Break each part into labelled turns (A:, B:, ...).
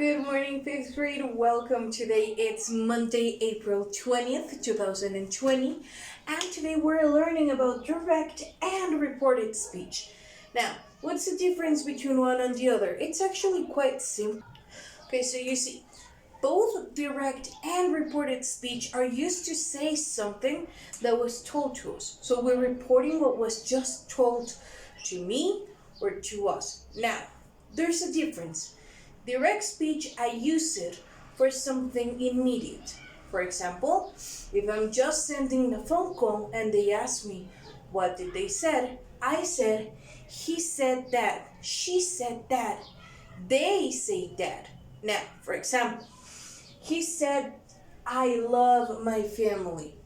A: Good morning, 5th grade. Welcome. Today it's Monday, April 20th, 2020. And today we're learning about direct and reported speech. Now, what's the difference between one and the other? It's actually quite simple. Okay, so you see, both direct and reported speech are used to say something that was told to us. So we're reporting what was just told to me or to us. Now, there's a difference. Direct speech, I use it for something immediate. For example, if I'm just sending a phone call and they ask me, what did they say? I said, he said that, she said that, they say that. Now, for example, he said, I love my family.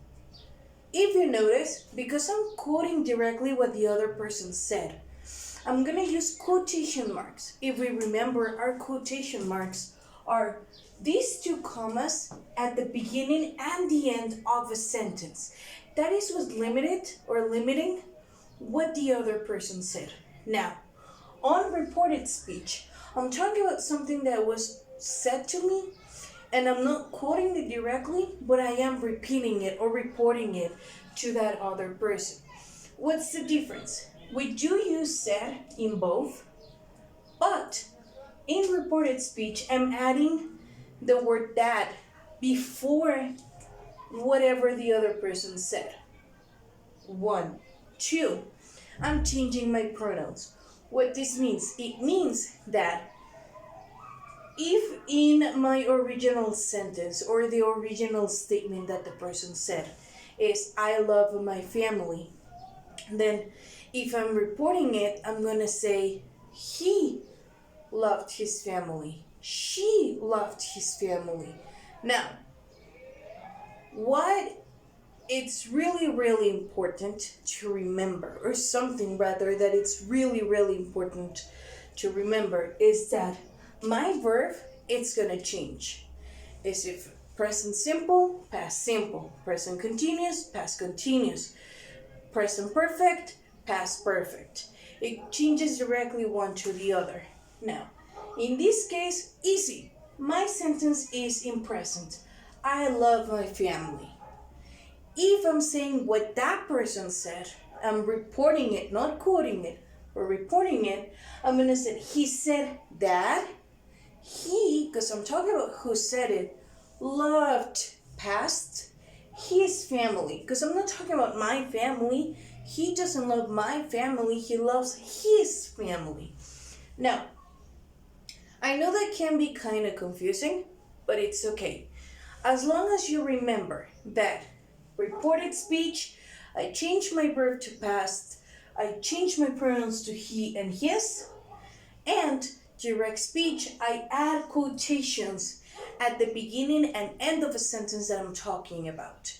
A: If you notice, because I'm quoting directly what the other person said, I'm going to use quotation marks. If we remember, our quotation marks are these two commas at the beginning and the end of a sentence. That is what's limiting what the other person said. Now, on reported speech, I'm talking about something that was said to me, and I'm not quoting it directly, but I am repeating it or reporting it to that other person. What's the difference? We do use said in both, but in reported speech, I'm adding the word that before whatever the other person said. 1. 2. I'm changing my pronouns. What this means? It means that if in my original sentence or the original statement that the person said is I love my family, then if I'm reporting it, I'm going to say he loved his family. She loved his family. Now, what it's really important to remember, or something rather that it's really important to remember, is that my verb, it's going to change. Is if present simple, past simple, present continuous, past continuous, present perfect, past perfect. It changes directly one to the other. Now, in this case, easy. My sentence is in present. I love my family. If I'm saying what that person said, I'm reporting it, not quoting it, but reporting it, I'm going to say, he said that he, because I'm talking about who said it, loved past his family. Because I'm not talking about my family. He doesn't love my family, he loves his family. Now, I know that can be kind of confusing, but it's okay. As long as you remember that reported speech, I change my verb to past, I change my pronouns to he and his, and direct speech, I add quotations at the beginning and end of a sentence that I'm talking about.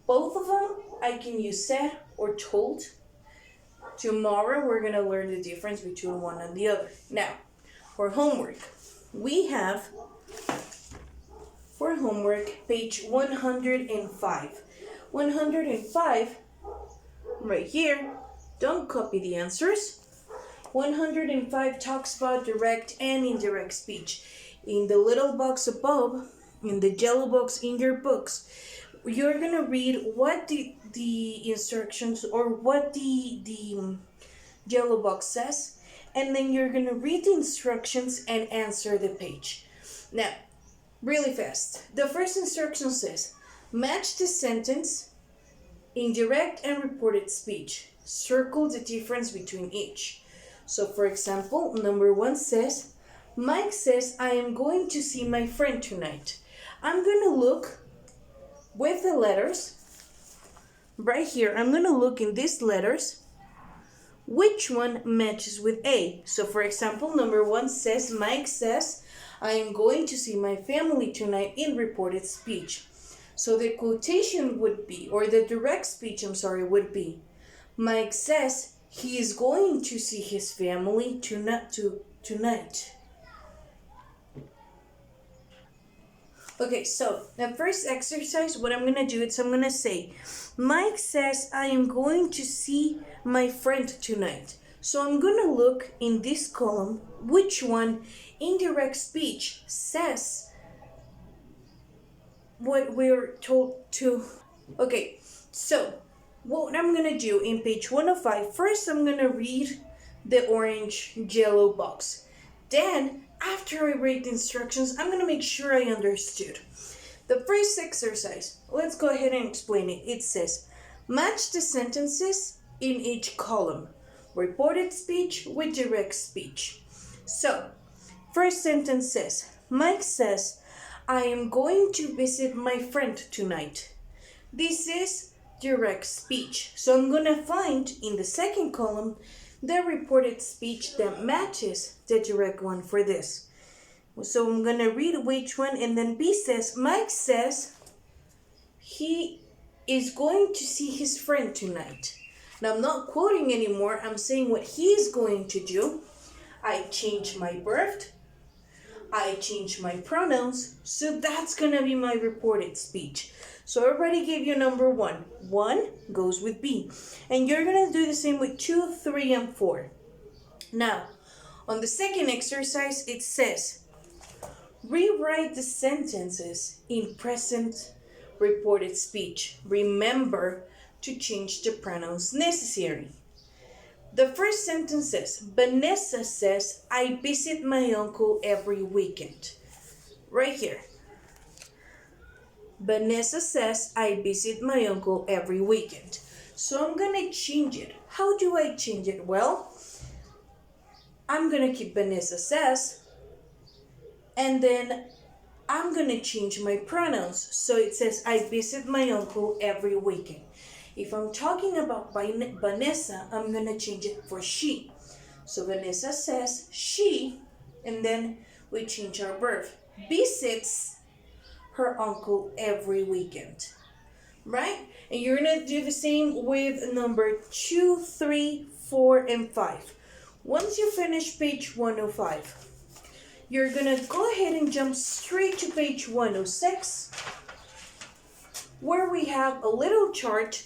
A: Both of them, I can use said or told. Tomorrow, we're going to learn the difference between one and the other. Now, for homework, we have, for homework, page 105. 105, right here, don't copy the answers. 105 talks about direct and indirect speech. In the little box above, in the yellow box in your books, you're going to read what the instructions or what the yellow box says, and then you're going to read the instructions and answer the page. Now, really fast. The first instruction says, match the sentence in direct and reported speech. Circle the difference between each. So, for example, number 1 says, Mike says, I am going to see my friend tonight. I'm going to look with the letters, right here, I'm going to look in these letters, which one matches with A. So for example, number 1 says, Mike says, I am going to see my family tonight in reported speech. So the quotation would be, or the direct speech, would be, Mike says he is going to see his family tonight. Okay, so the first exercise, what I'm going to do is I'm going to say, Mike says I am going to see my friend tonight. So I'm gonna look in this column which one indirect speech says what we're told to. Okay, so what I'm gonna do in page 105, first I'm gonna read the orange yellow box. Then, after I read the instructions, I'm gonna make sure I understood. The first exercise, let's go ahead and explain it. It says, match the sentences in each column. Reported speech with direct speech. So, first sentence says, Mike says, I am going to visit my friend tonight. This is direct speech. So I'm going to find in the second column the reported speech that matches the direct one for this. So I'm going to read which one, and then B says, Mike says he is going to see his friend tonight. Now I'm not quoting anymore, I'm saying what he is going to do. I change my verb, I change my pronouns, so that's gonna be my reported speech. So I already gave you number 1. 1 goes with B. And you're gonna do the same with 2, 3, and 4. Now, on the second exercise, it says, rewrite the sentences in present reported speech. Remember to change the pronouns necessary. The first sentence says, Vanessa says, I visit my uncle every weekend. Right here. Vanessa says, I visit my uncle every weekend. So I'm going to change it. How do I change it? Well, I'm going to keep Vanessa says, and then I'm going to change my pronouns. So it says, I visit my uncle every weekend. If I'm talking about Vanessa, I'm going to change it for she. So Vanessa says she, and then we change our verb. Visits her uncle every weekend. Right? And you're going to do the same with number 2, 3, 4, and 5. Once you finish page 105, you're going to go ahead and jump straight to page 106, where we have a little chart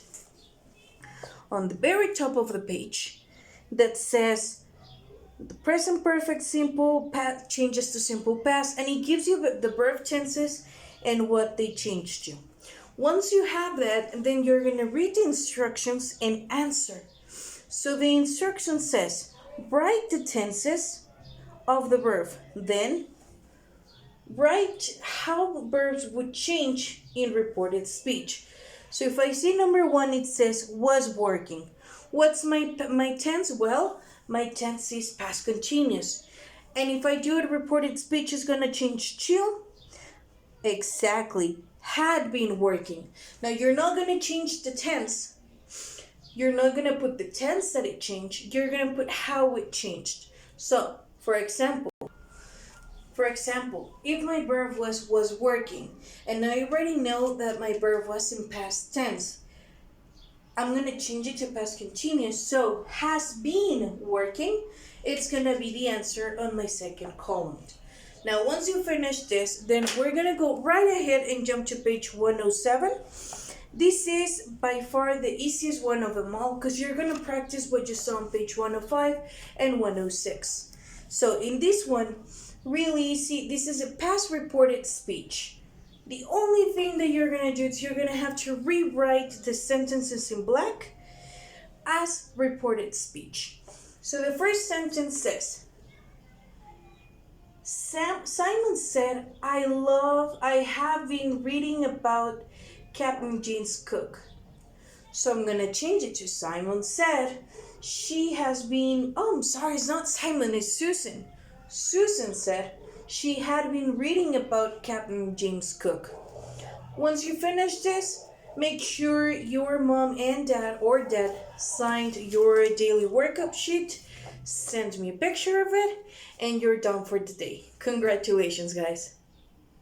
A: on the very top of the page that says the present perfect simple past changes to simple past, and it gives you the verb tenses and what they changed to. Once you have that, then you're going to read the instructions and answer. So the instruction says, write the tenses of the verb, then write how the verbs would change in reported speech. So if I see number 1, it says was working. What's my tense? Well, my tense is past continuous. And if I do it, reported speech is going to change to exactly had been working. Now you're not going to change the tense. You're not going to put the tense that it changed. You're going to put how it changed. So, for example, if my verb was working, and I already know that my verb was in past tense, I'm going to change it to past continuous. So, has been working, it's going to be the answer on my second column. Now, once you finish this, then we're going to go right ahead and jump to page 107. This is by far the easiest one of them all, because you're going to practice what you saw on page 105 and 106. So, in this one, really easy. This is a past reported speech. The only thing that you're going to do is you're going to have to rewrite the sentences in black as reported speech. So the first sentence says, Simon said, I have been reading about Captain James Cook. So I'm going to change it to Simon said, she has been, it's not Simon, it's Susan. Susan said she had been reading about Captain James Cook. Once you finish this, make sure your mom and dad or dad signed your daily workup sheet. Send me a picture of it, and you're done for the day. Congratulations, guys.